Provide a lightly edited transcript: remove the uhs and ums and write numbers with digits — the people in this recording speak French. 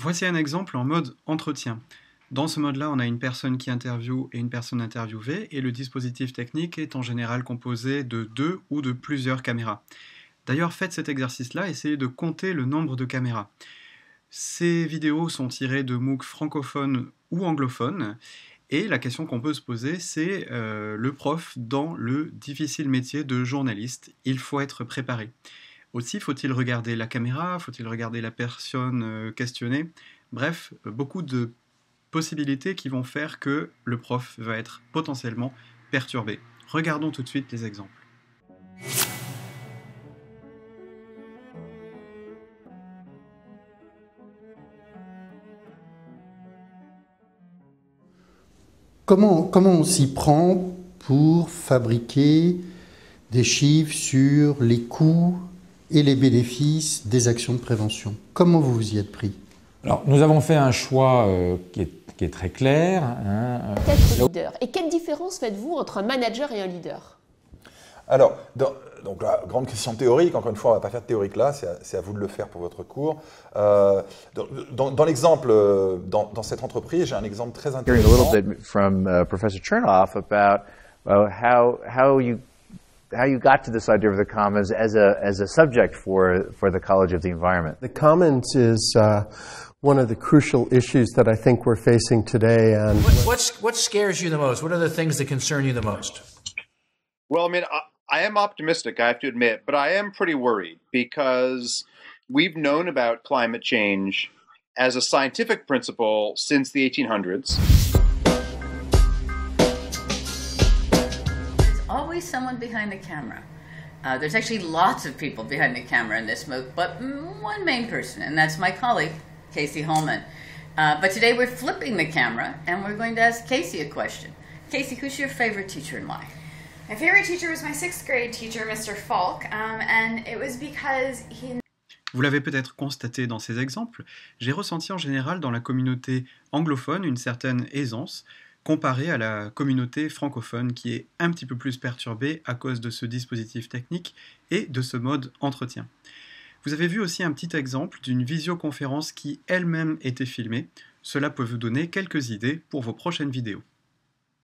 Voici un exemple en mode entretien. Dans ce mode-là, on a une personne qui interviewe et une personne interviewée, et le dispositif technique est en général composé de 2 ou de plusieurs caméras. D'ailleurs, faites cet exercice-là, essayez de compter le nombre de caméras. Ces vidéos sont tirées de MOOC francophones ou anglophones, et la question qu'on peut se poser, c'est le prof dans le difficile métier de journaliste. Il faut être préparé. Aussi, faut-il regarder la caméra? Faut-il regarder la personne questionnée? Bref, beaucoup de possibilités qui vont faire que le prof va être potentiellement perturbé. Regardons tout de suite les exemples. Comment on s'y prend pour fabriquer des chiffres sur les coûts et les bénéfices des actions de prévention? Comment vous vous y êtes pris? Alors, nous avons fait un choix qui est très clair. Être leader. Et quelle différence faites-vous entre un manager et un leader? Alors, donc la grande question théorique, encore une fois, on ne va pas faire de théorique là, c'est à vous de le faire pour votre cours. Dans l'exemple, dans cette entreprise, j'ai un exemple très intéressant. Hearing a little bit from Professor Chernoff about how you got to this idea of the Commons as a subject for the College of the Environment. The Commons is one of the crucial issues that I think we're facing today. And what scares you the most? What are the things that concern you the most? Well, I mean, I am optimistic, I have to admit, but I am pretty worried because we've known about climate change as a scientific principle since the 1800s. There's always someone behind the camera. There's actually lots of people behind the camera in this MOOC, but one main person, and that's my colleague, Casey Holman. But today we're flipping the camera, and we're going to ask Casey a question. Casey, who's your favorite teacher and why? My favorite teacher was my 6th grade teacher, Mr. Falk, and it was because he... Vous l'avez peut-être constaté dans ces exemples, j'ai ressenti en général dans la communauté anglophone une certaine aisance comparée à la communauté francophone qui est un petit peu plus perturbée à cause de ce dispositif technique et de ce mode entretien. Vous avez vu aussi un petit exemple d'une visioconférence qui elle-même était filmée. Cela peut vous donner quelques idées pour vos prochaines vidéos.